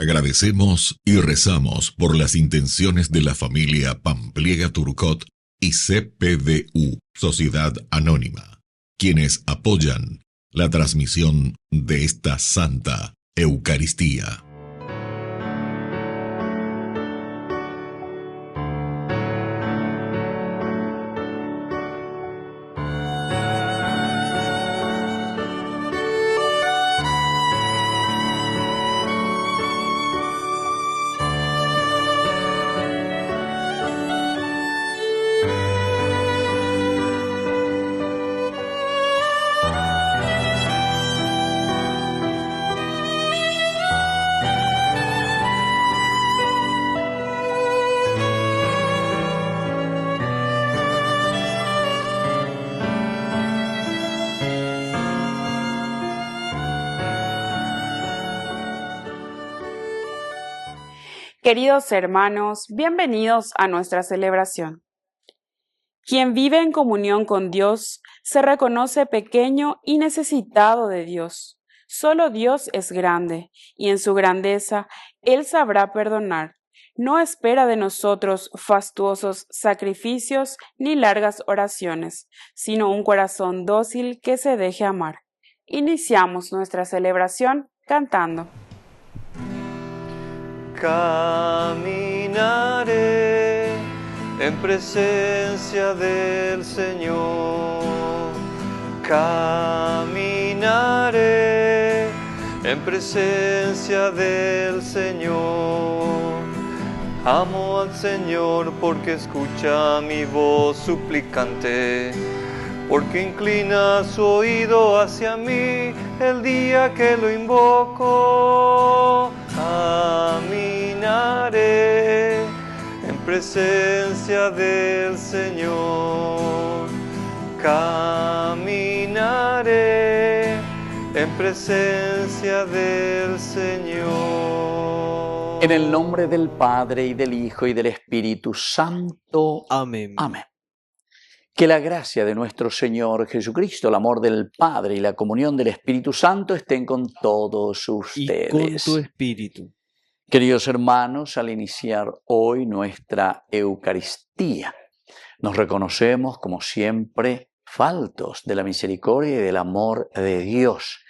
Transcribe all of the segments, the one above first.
Agradecemos y rezamos por las intenciones de la familia Pampliega Turcot y CPDU, Sociedad Anónima, quienes apoyan la transmisión de esta Santa Eucaristía. Queridos hermanos, bienvenidos a nuestra celebración. Quien vive en comunión con Dios se reconoce pequeño y necesitado de Dios. Solo Dios es grande, y en su grandeza Él sabrá perdonar. No espera de nosotros fastuosos sacrificios ni largas oraciones, sino un corazón dócil que se deje amar. Iniciamos nuestra celebración cantando. Caminaré en presencia del Señor. Caminaré en presencia del Señor. Amo al Señor porque escucha mi voz suplicante, porque inclina su oído hacia mí el día que lo invoco. Caminaré en presencia del Señor. Caminaré en presencia del Señor. En el nombre del Padre, y del Hijo, y del Espíritu Santo. Amén. Amén. Que la gracia de nuestro Señor Jesucristo, el amor del Padre y la comunión del Espíritu Santo estén con todos ustedes. Y con tu espíritu. Queridos hermanos, al iniciar hoy nuestra Eucaristía, nos reconocemos como siempre faltos de la misericordia y del amor de Dios.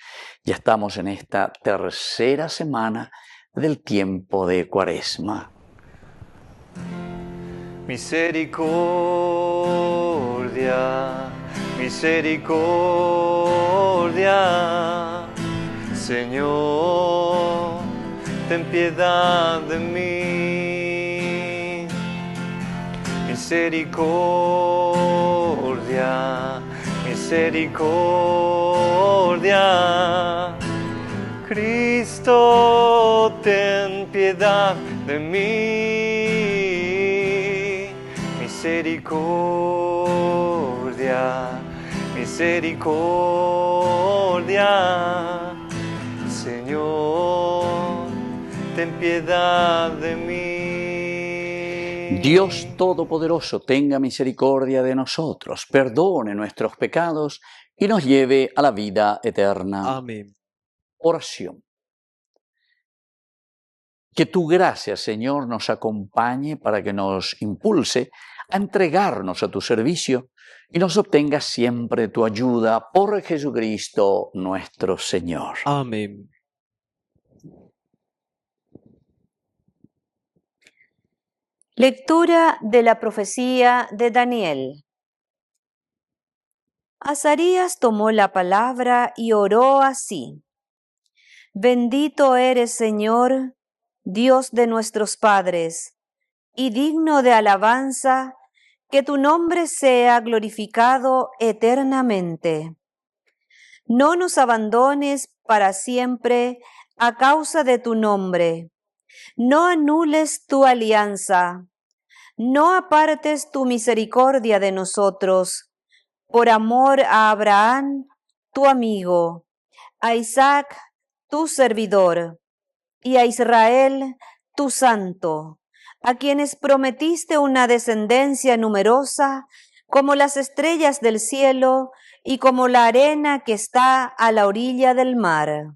Ya estamos en esta tercera semana del tiempo de Cuaresma. Misericordia, misericordia, Señor, ten piedad de mí. Misericordia, misericordia, Cristo, ten piedad de mí. Misericordia, misericordia, Señor, ten piedad de mí. Dios Todopoderoso tenga misericordia de nosotros, perdone nuestros pecados y nos lleve a la vida eterna. Amén. Oración. Que tu gracia, Señor, nos acompañe para que nos impulse a entregarnos a tu servicio y nos obtenga siempre tu ayuda por Jesucristo nuestro Señor. Amén. Lectura de la profecía de Daniel. Azarías tomó la palabra y oró así: Bendito eres, Señor, Dios de nuestros padres, y digno de alabanza, que tu nombre sea glorificado eternamente. No nos abandones para siempre a causa de tu nombre. No anules tu alianza. No apartes tu misericordia de nosotros, por amor a Abraham, tu amigo, a Isaac, tu servidor, y a Israel, tu santo, a quienes prometiste una descendencia numerosa como las estrellas del cielo y como la arena que está a la orilla del mar.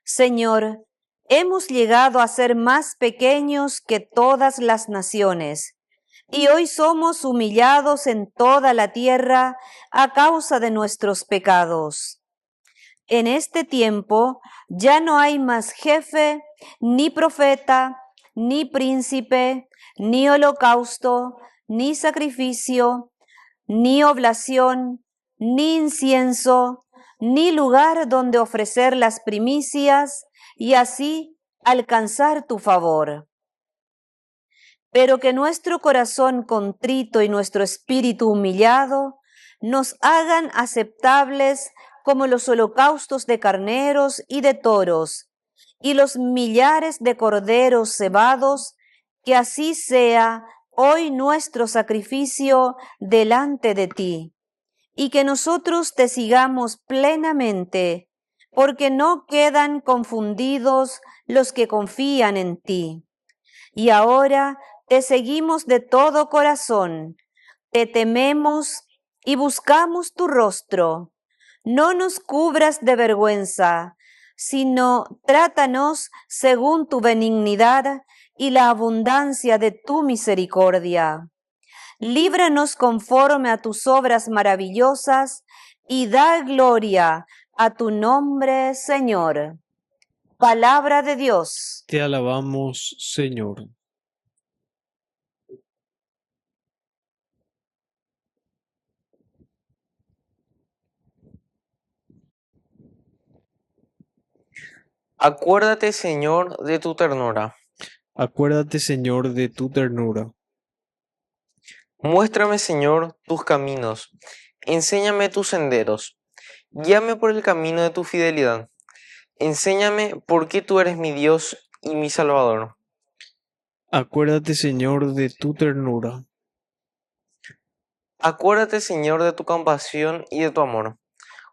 Señor, hemos llegado a ser más pequeños que todas las naciones, y hoy somos humillados en toda la tierra a causa de nuestros pecados. En este tiempo ya no hay más jefe, ni profeta, ni príncipe, ni holocausto, ni sacrificio, ni oblación, ni incienso, ni lugar donde ofrecer las primicias y así alcanzar tu favor. Pero que nuestro corazón contrito y nuestro espíritu humillado nos hagan aceptables como los holocaustos de carneros y de toros, y los millares de corderos cebados, que así sea hoy nuestro sacrificio delante de ti, y que nosotros te sigamos plenamente, porque no quedan confundidos los que confían en ti. Y ahora te seguimos de todo corazón, te tememos y buscamos tu rostro. No nos cubras de vergüenza, sino trátanos según tu benignidad y la abundancia de tu misericordia. Líbranos conforme a tus obras maravillosas y da gloria a tu nombre, Señor. Palabra de Dios. Te alabamos, Señor. Acuérdate, Señor, de tu ternura. Acuérdate, Señor, de tu ternura. Muéstrame, Señor, tus caminos. Enséñame tus senderos. Guíame por el camino de tu fidelidad. Enséñame por qué tú eres mi Dios y mi Salvador. Acuérdate, Señor, de tu ternura. Acuérdate, Señor, de tu compasión y de tu amor,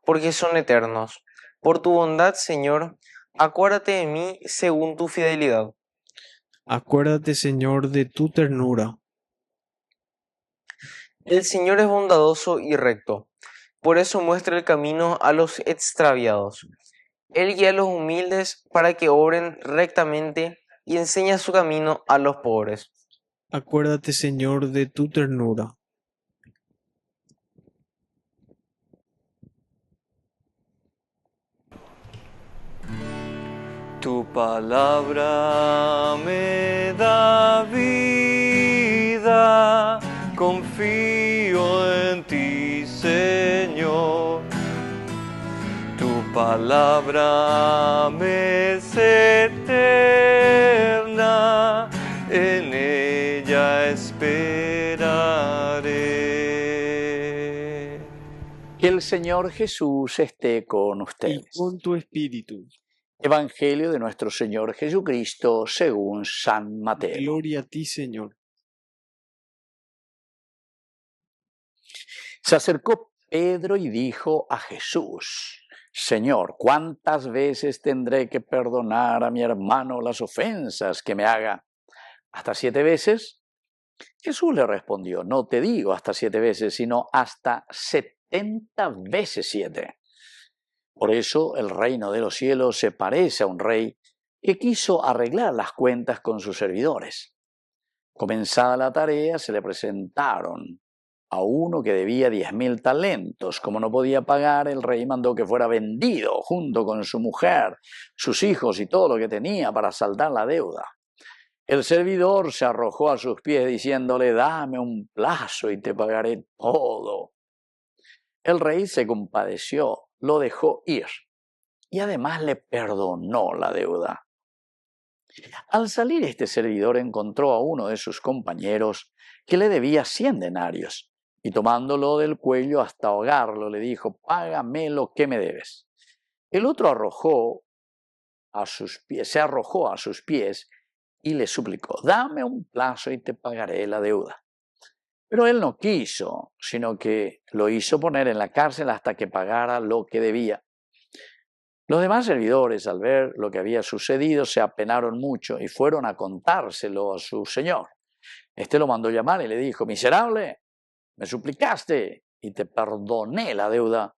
porque son eternos. Por tu bondad, Señor, acuérdate de mí según tu fidelidad. Acuérdate, Señor, de tu ternura. El Señor es bondadoso y recto, por eso muestra el camino a los extraviados. Él guía a los humildes para que obren rectamente y enseña su camino a los pobres. Acuérdate, Señor, de tu ternura. Tu palabra me da vida, confío en ti, Señor. Tu palabra me es eterna, en ella esperaré. Que el Señor Jesús esté con Y ustedes. con tu espíritu. Evangelio de nuestro Señor Jesucristo según San Mateo. Gloria a ti, Señor. Se acercó Pedro y dijo a Jesús: Señor, ¿cuántas veces tendré que perdonar a mi hermano las ofensas que me haga? ¿Hasta 7 veces? Jesús le respondió: no te digo hasta 7 veces, sino hasta 70 veces 7. Por eso el reino de los cielos se parece a un rey que quiso arreglar las cuentas con sus servidores. Comenzada la tarea, se le presentaron a uno que debía 10.000 talentos. Como no podía pagar, el rey mandó que fuera vendido junto con su mujer, sus hijos y todo lo que tenía para saldar la deuda. El servidor se arrojó a sus pies diciéndole: dame un plazo y te pagaré todo. El rey se compadeció, lo dejó ir y además le perdonó la deuda. Al salir, este servidor encontró a uno de sus compañeros que le debía 100 denarios y tomándolo del cuello hasta ahogarlo le dijo: págame lo que me debes. El otro se arrojó a sus pies y le suplicó: dame un plazo y te pagaré la deuda. Pero él no quiso, sino que lo hizo poner en la cárcel hasta que pagara lo que debía. Los demás servidores, al ver lo que había sucedido, se apenaron mucho y fueron a contárselo a su señor. Este lo mandó llamar y le dijo: miserable, me suplicaste y te perdoné la deuda.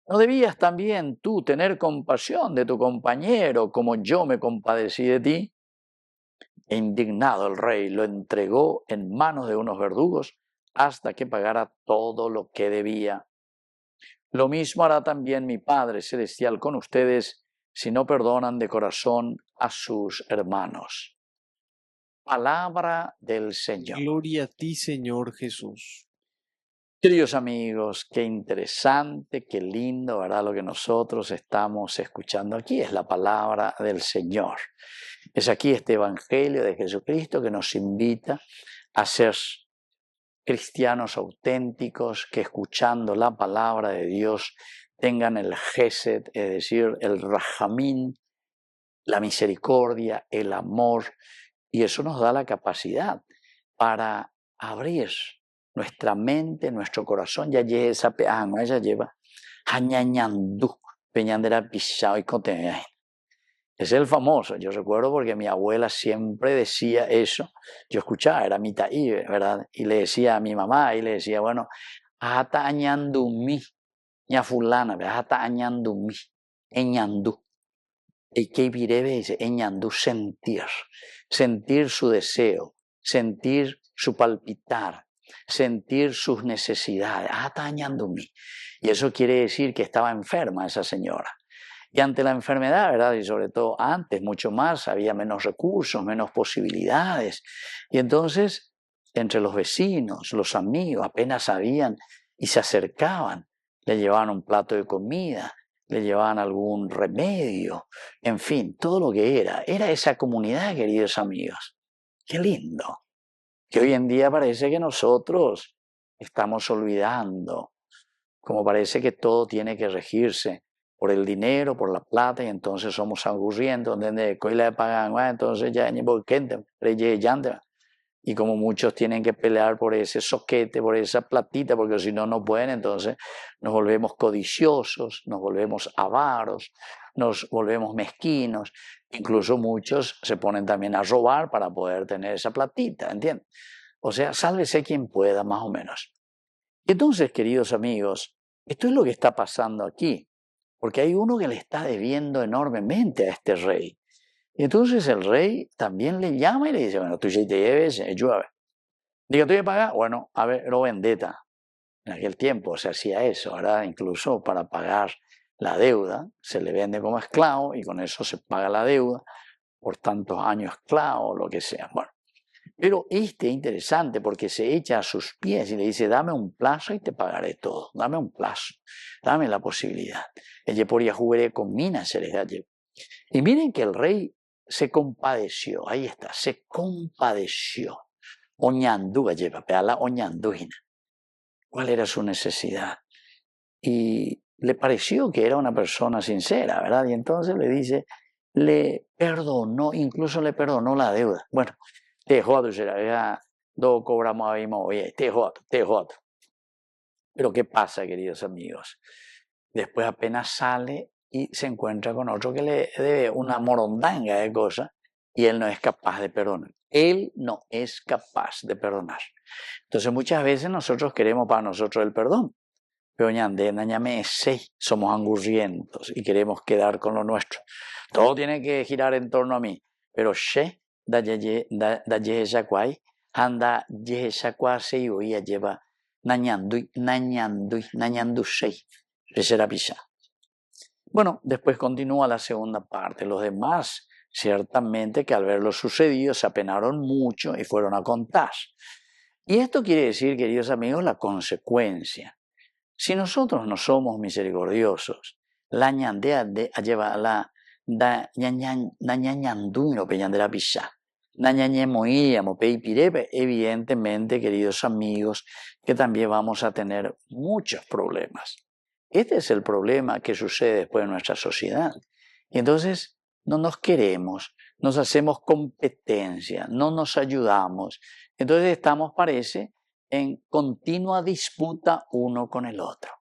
¿No debías también tú tener compasión de tu compañero como yo me compadecí de ti? E indignado el rey lo entregó en manos de unos verdugos hasta que pagara todo lo que debía. Lo mismo hará también mi Padre Celestial con ustedes si no perdonan de corazón a sus hermanos. Palabra del Señor. Gloria a ti, Señor Jesús. Queridos amigos, qué interesante, qué lindo, ¿verdad? Lo que nosotros estamos escuchando aquí es la palabra del Señor. Es aquí este Evangelio de Jesucristo que nos invita a ser cristianos auténticos, que escuchando la palabra de Dios tengan el Gesed, es decir, el Rajamín, la misericordia, el amor, y eso nos da la capacidad para abrir nuestra mente, nuestro corazón. Ya lleva esa peana, ella lleva hañañandú, peñandera pisao y coteña. Es el famoso, yo recuerdo porque mi abuela siempre decía eso, yo escuchaba, era mi taí, ¿verdad? Y le decía a mi mamá, y le decía, bueno, hata añandumí, ña fulana, hata añandumí, eñandú. Y que virebe dice, eñandú, sentir su deseo, sentir su palpitar, sentir sus necesidades, hata añandumí. Y eso quiere decir que estaba enferma esa señora. Y ante la enfermedad, ¿verdad? Y sobre todo antes, mucho más, había menos recursos, menos posibilidades. Y entonces, entre los vecinos, los amigos, apenas sabían y se acercaban, le llevaban un plato de comida, le llevaban algún remedio, en fin, todo lo que era. Era esa comunidad, queridos amigos. Qué lindo. Que hoy en día parece que nosotros estamos olvidando, como parece que todo tiene que regirse por el dinero, por la plata, y entonces somos aburriendo, ¿entendés? Entonces ya y como muchos tienen que pelear por ese soquete, por esa platita, porque si no, no pueden, entonces nos volvemos codiciosos, nos volvemos avaros, nos volvemos mezquinos, incluso muchos se ponen también a robar para poder tener esa platita, ¿entiendes? O sea, sálvese quien pueda, más o menos. Entonces, queridos amigos, esto es lo que está pasando aquí, porque hay uno que le está debiendo enormemente a este rey. Y entonces el rey también le llama y le dice, bueno, tú ya te debes, llueve. Digo, ¿tú ya pagas? Bueno, a ver, lo vendetta. En aquel tiempo se hacía eso, ¿verdad? Incluso para pagar la deuda, se le vende como esclavo y con eso se paga la deuda por tantos años esclavo, lo que sea. Bueno, pero es interesante porque se echa a sus pies y le dice, dame un plazo y te pagaré todo. Dame un plazo, dame la posibilidad. Ella podría jugar con minas, se les da. Y miren que el rey se compadeció, ahí está, se compadeció. Oñandúa lleva, la oñandúina. ¿Cuál era su necesidad? Y le pareció que era una persona sincera, ¿verdad? Y entonces le dice, le perdonó, incluso le perdonó la deuda. Bueno, te jodo, ya dos cobramos ahí, oye, te jodo. Pero ¿qué pasa, queridos amigos? Después apenas sale y se encuentra con otro que le debe una morondanga de cosas y él no es capaz de perdonar. Él no es capaz de perdonar. Entonces muchas veces nosotros queremos para nosotros el perdón. Pero somos angurrientos y queremos quedar con lo nuestro. Todo tiene que girar en torno a mí. Pero da anda se lleva nañandu shei. Bueno, después continúa la segunda parte. Los demás, ciertamente que al ver lo sucedido se apenaron mucho y fueron a contar. Y esto quiere decir, queridos amigos, la consecuencia. Si nosotros no somos misericordiosos, la ñandea de lleva la da ñañanduino peñandera pisá. Evidentemente, queridos amigos, que también vamos a tener muchos problemas. Este es el problema que sucede después en nuestra sociedad. Y entonces no nos queremos, nos hacemos competencia, no nos ayudamos. Entonces estamos, parece, en continua disputa uno con el otro.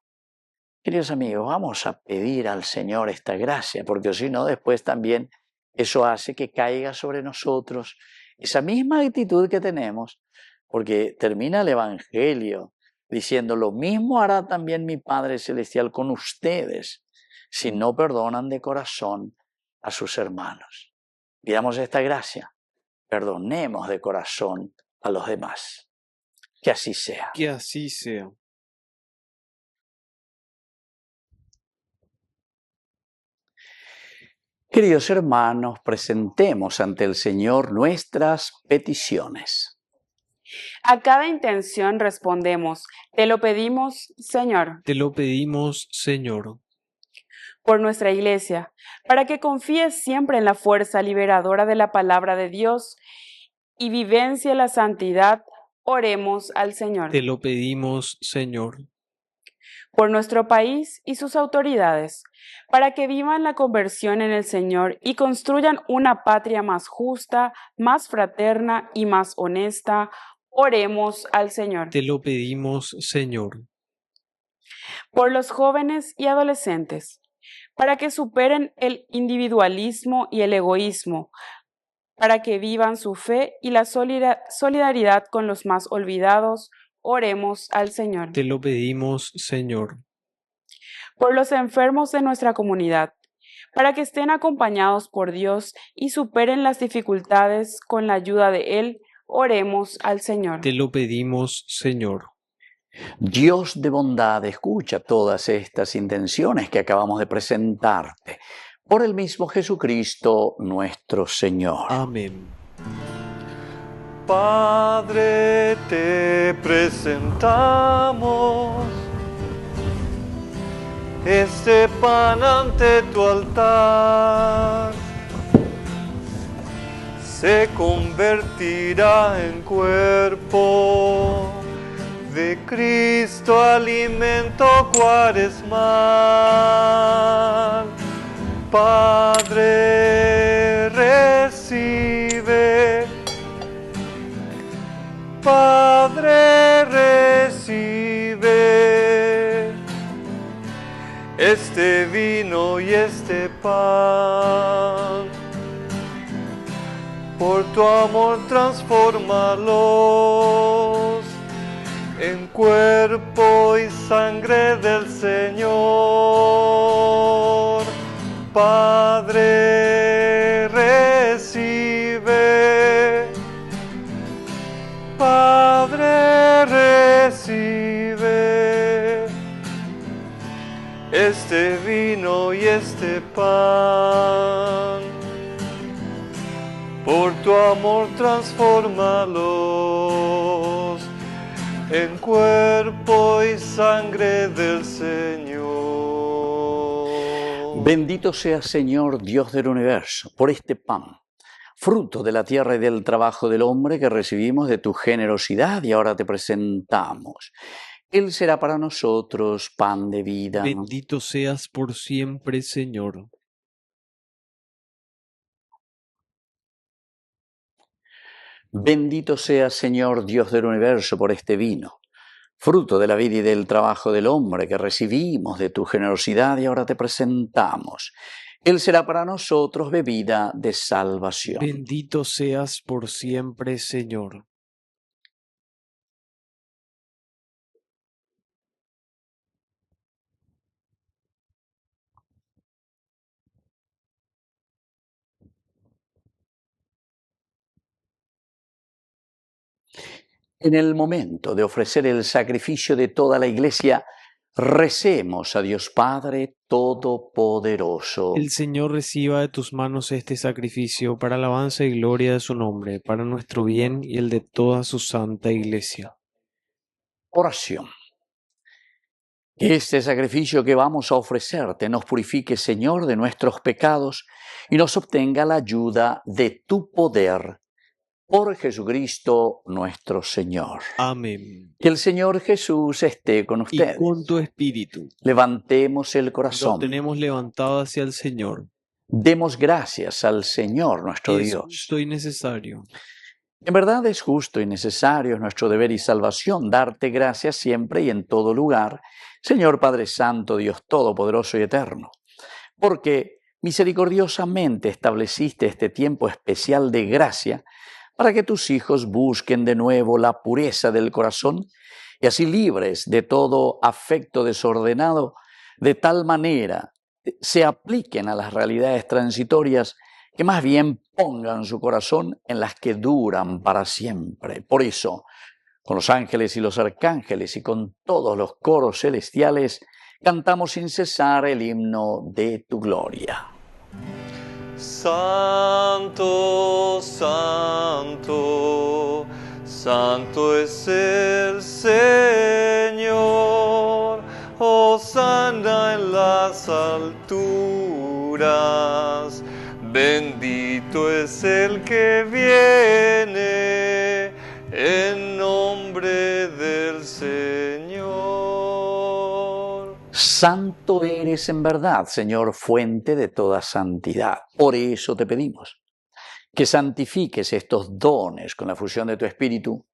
Queridos amigos, vamos a pedir al Señor esta gracia, porque si no, después también eso hace que caiga sobre nosotros esa misma actitud que tenemos, porque termina el Evangelio diciendo, lo mismo hará también mi Padre Celestial con ustedes, si no perdonan de corazón a sus hermanos. Pidamos esta gracia, perdonemos de corazón a los demás. Que así sea. Que así sea. Queridos hermanos, presentemos ante el Señor nuestras peticiones. A cada intención respondemos, te lo pedimos, Señor, Te lo pedimos, Señor, por nuestra Iglesia, para que confíes siempre en la fuerza liberadora de la palabra de Dios y vivencie la santidad, oremos al Señor. te lo pedimos, Señor, Por nuestro país y sus autoridades, para que vivan la conversión en el Señor y construyan una patria más justa, más fraterna y más honesta, oremos al Señor. te lo pedimos, Señor, Por los jóvenes y adolescentes, para que superen el individualismo y el egoísmo, para que vivan su fe y la solidaridad con los más olvidados, oremos al Señor. te lo pedimos, Señor, Por los enfermos de nuestra comunidad, para que estén acompañados por Dios y superen las dificultades con la ayuda de Él, oremos al Señor. te lo pedimos, Señor. Dios de bondad, escucha todas estas intenciones que acabamos de presentarte. Por el mismo Jesucristo nuestro Señor. Amén. Padre, te presentamos este pan ante tu altar. Se convertirá en cuerpo de Cristo, alimento cuaresmal. Padre, recibe. Padre, recibe este vino y este pan. Por tu amor transfórmalos en cuerpo y sangre del Señor. Padre, recibe. Padre, recibe este vino y este pan. Por tu amor transfórmalos en cuerpo y sangre del Señor. Bendito sea, Señor, Dios del universo, por este pan, fruto de la tierra y del trabajo del hombre que recibimos de tu generosidad y ahora te presentamos. Él será para nosotros pan de vida. Bendito seas por siempre, Señor. Bendito sea, Señor, Dios del universo, por este vino, fruto de la vida y del trabajo del hombre que recibimos de tu generosidad y ahora te presentamos. Él será para nosotros bebida de salvación. Bendito seas por siempre, Señor. En el momento de ofrecer el sacrificio de toda la Iglesia, recemos a Dios Padre Todopoderoso. El Señor reciba de tus manos este sacrificio para alabanza y gloria de su nombre, para nuestro bien y el de toda su santa Iglesia. Oración. Que este sacrificio que vamos a ofrecerte nos purifique, Señor, de nuestros pecados y nos obtenga la ayuda de tu poder. Por Jesucristo nuestro Señor. Amén. Que el Señor Jesús esté con Y ustedes. con tu espíritu. Levantemos el Lo corazón. tenemos levantado hacia el Señor. Demos gracias al Señor nuestro Es Dios. justo y necesario. En verdad es justo y necesario, es nuestro deber y salvación, darte gracias siempre y en todo lugar, Señor Padre Santo, Dios Todopoderoso y Eterno, porque misericordiosamente estableciste este tiempo especial de gracia para que tus hijos busquen de nuevo la pureza del corazón y así libres de todo afecto desordenado, de tal manera se apliquen a las realidades transitorias que más bien pongan su corazón en las que duran para siempre. Por eso, con los ángeles y los arcángeles y con todos los coros celestiales, cantamos sin cesar el himno de tu gloria. Santo, santo, santo es el Señor. Hosana en las alturas. Bendito es el que viene en nombre del Señor. Santo eres en verdad, Señor, fuente de toda santidad. Por eso te pedimos que santifiques estos dones con la fusión de tu Espíritu,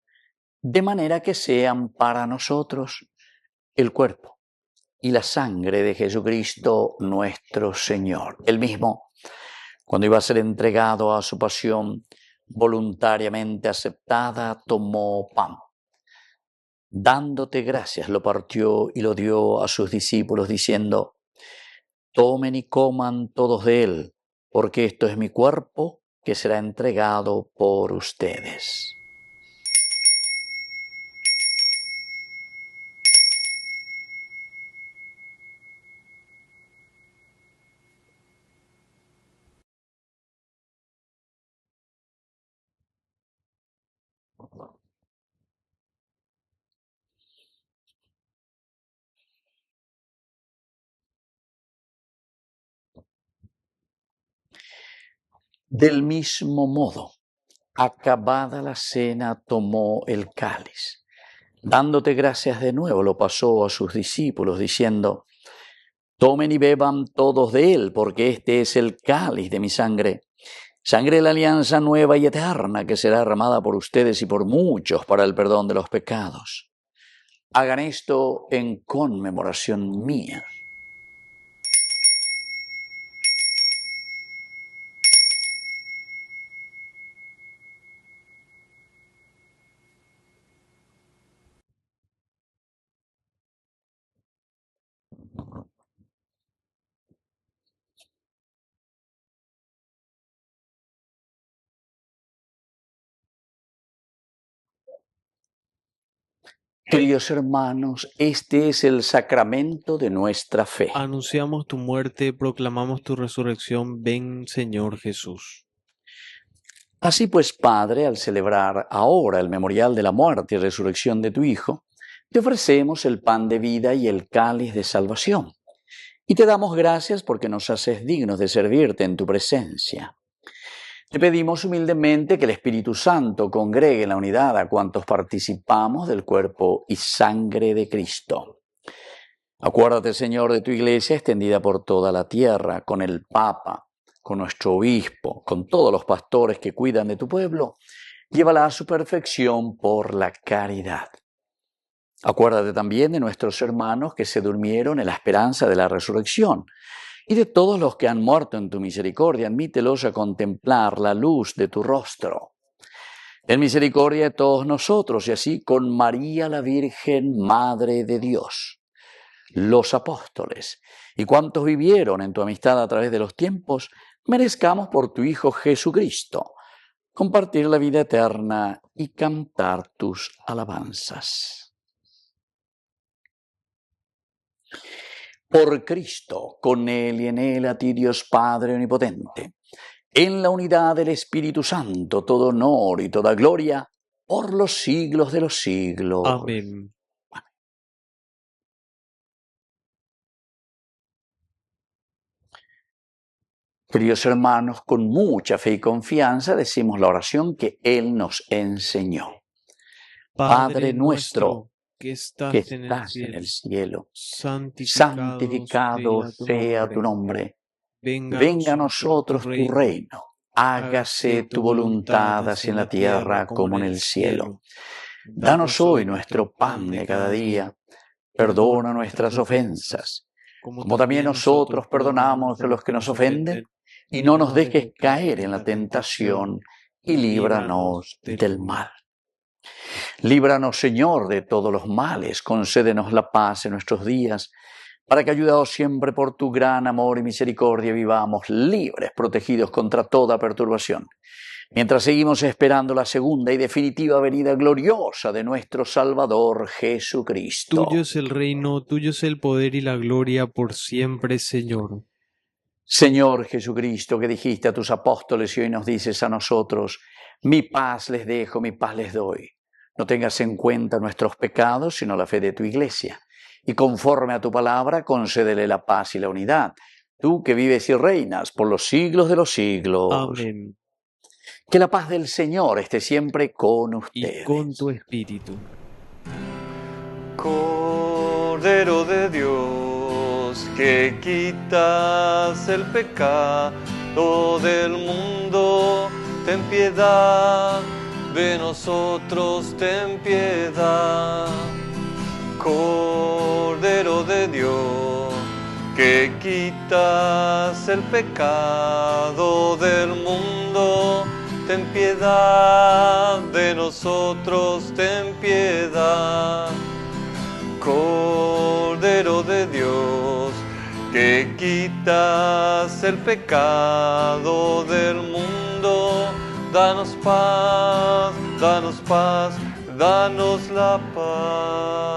de manera que sean para nosotros el cuerpo y la sangre de Jesucristo nuestro Señor. Él mismo, cuando iba a ser entregado a su pasión voluntariamente aceptada, tomó pan. Dándote gracias, lo partió y lo dio a sus discípulos, diciendo: tomen y coman todos de él, porque esto es mi cuerpo que será entregado por ustedes. Del mismo modo, acabada la cena, tomó el cáliz. Dándote gracias de nuevo, lo pasó a sus discípulos, diciendo: tomen y beban todos de él, porque este es el cáliz de mi sangre, sangre de la alianza nueva y eterna, que será derramada por ustedes y por muchos para el perdón de los pecados. Hagan esto en conmemoración mía. Queridos hermanos, este es el sacramento de nuestra fe. Anunciamos tu muerte, proclamamos tu resurrección. Ven, Señor Jesús. Así pues, Padre, al celebrar ahora el memorial de la muerte y resurrección de tu Hijo, te ofrecemos el pan de vida y el cáliz de salvación. Y te damos gracias porque nos haces dignos de servirte en tu presencia. Te pedimos humildemente que el Espíritu Santo congregue en la unidad a cuantos participamos del cuerpo y sangre de Cristo. Acuérdate, Señor, de tu Iglesia extendida por toda la tierra, con el Papa, con nuestro obispo, con todos los pastores que cuidan de tu pueblo. Llévala a su perfección por la caridad. Acuérdate también de nuestros hermanos que se durmieron en la esperanza de la resurrección, y de todos los que han muerto en tu misericordia. Admítelos a contemplar la luz de tu rostro. Ten misericordia de todos nosotros, y así con María la Virgen, Madre de Dios, los apóstoles y cuantos vivieron en tu amistad a través de los tiempos, merezcamos por tu Hijo Jesucristo compartir la vida eterna y cantar tus alabanzas. Por Cristo, con Él y en Él, a ti Dios Padre Omnipotente, en la unidad del Espíritu Santo, todo honor y toda gloria, por los siglos de los siglos. Amén. Queridos hermanos, con mucha fe y confianza decimos la oración que Él nos enseñó. Padre nuestro, que estás en el cielo, santificado sea tu nombre. Venga a nosotros tu reino. Hágase tu voluntad así en la tierra como en el cielo. Danos hoy nuestro pan de cada día. Perdona nuestras ofensas, como también nosotros perdonamos a los que nos ofenden. Y no nos dejes caer en la tentación, y líbranos del mal. Líbranos, Señor, de todos los males, concédenos la paz en nuestros días, para que, ayudados siempre por tu gran amor y misericordia, vivamos libres, protegidos contra toda perturbación, mientras seguimos esperando la segunda y definitiva venida gloriosa de nuestro Salvador Jesucristo. Tuyo es el reino, tuyo es el poder y la gloria por siempre, Señor. Señor Jesucristo, que dijiste a tus apóstoles y hoy nos dices a nosotros: mi paz les dejo, mi paz les doy. No tengas en cuenta nuestros pecados, sino la fe de tu Iglesia. Y conforme a tu palabra, concédele la paz y la unidad. Tú que vives y reinas por los siglos de los siglos. Amén. Que la paz del Señor esté siempre con ustedes. Y con tu espíritu. Cordero de Dios, que quitas el pecado del mundo, ten piedad de nosotros, ten piedad. Cordero de Dios, que quitas el pecado del mundo, ten piedad de nosotros, ten piedad. Cordero de Dios, que quitas el pecado del mundo, danos paz, danos paz, danos la paz.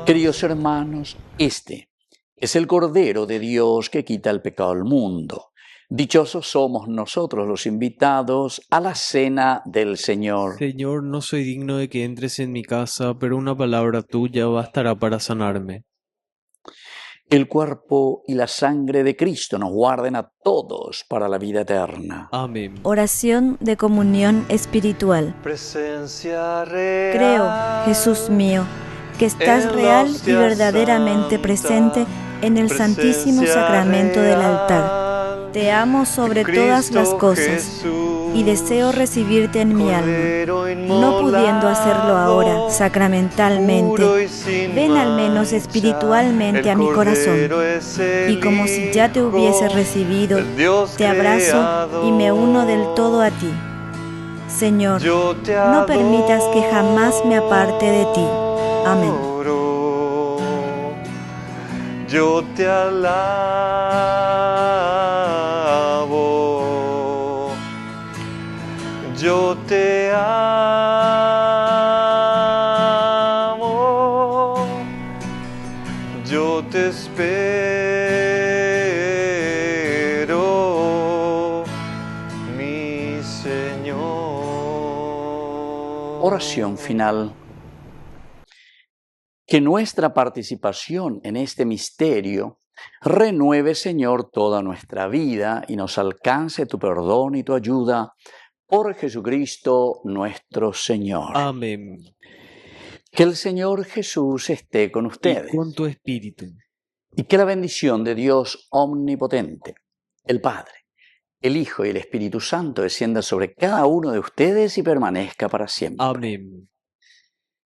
Queridos hermanos, este es el Cordero de Dios que quita el pecado del mundo. Dichosos somos nosotros los invitados a la cena del Señor. Señor, no soy digno de que entres en mi casa, pero una palabra tuya bastará para sanarme. El cuerpo y la sangre de Cristo nos guarden a todos para la vida eterna. Amén. Oración de comunión espiritual. Presencia real. Creo, Jesús mío, que estás real y verdaderamente presente en el Santísimo Sacramento del altar. Te amo sobre todas las cosas y deseo recibirte en mi alma. No pudiendo hacerlo ahora sacramentalmente, ven al menos espiritualmente a mi corazón. Y como si ya te hubiese recibido, te abrazo y me uno del todo a ti. Señor, no permitas que jamás me aparte de ti. Amén. Yo te alabo, yo te amo, yo te espero, mi Señor. Oración final. Que nuestra participación en este misterio renueve, Señor, toda nuestra vida y nos alcance tu perdón y tu ayuda por Jesucristo nuestro Señor. Amén. Que el Señor Jesús esté con ustedes. Y con tu espíritu. Y que la bendición de Dios omnipotente, el Padre, el Hijo y el Espíritu Santo descienda sobre cada uno de ustedes y permanezca para siempre. Amén.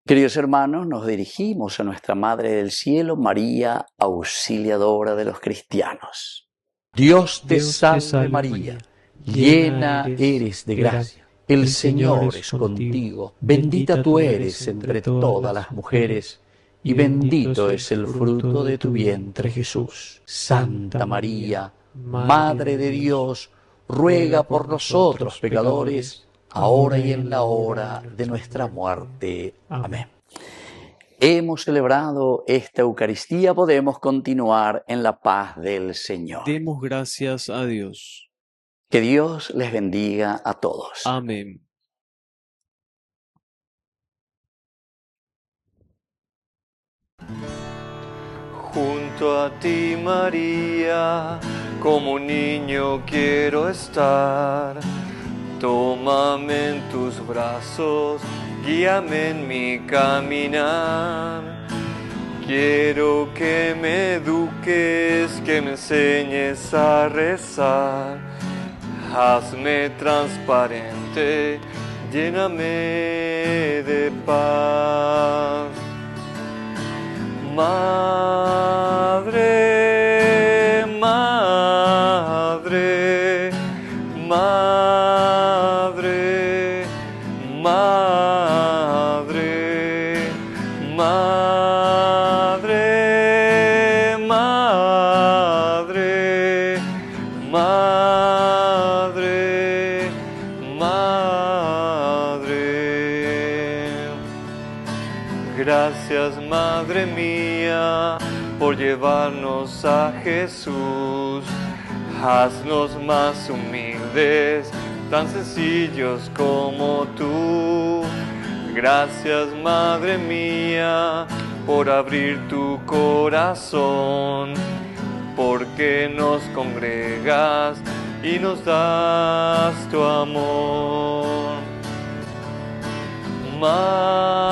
Queridos hermanos, nos dirigimos a nuestra Madre del Cielo, María, auxiliadora de los cristianos. Dios te salve María, llena eres de gracia. El Señor es contigo, bendita tú eres entre todas las mujeres, y bendito es el fruto de tu vientre Jesús. Santa María, Madre de Dios, ruega por nosotros pecadores, ahora y en la hora de nuestra muerte. Amén. Hemos celebrado esta Eucaristía, podemos continuar en la paz del Señor. Demos gracias a Dios. Que Dios les bendiga a todos. Amén. Junto a ti, María, como un niño quiero estar. Tómame en tus brazos, guíame en mi caminar. Quiero que me eduques, que me enseñes a rezar. Hazme transparente, lléname de paz. Madre, madre, madre Madre, madre, madre, madre. Gracias, Madre mía, por llevarnos a Jesús. Haznos más humildes, tan sencillos como tú. Gracias, Madre mía, por abrir tu corazón, porque nos congregas y nos das tu amor. Madre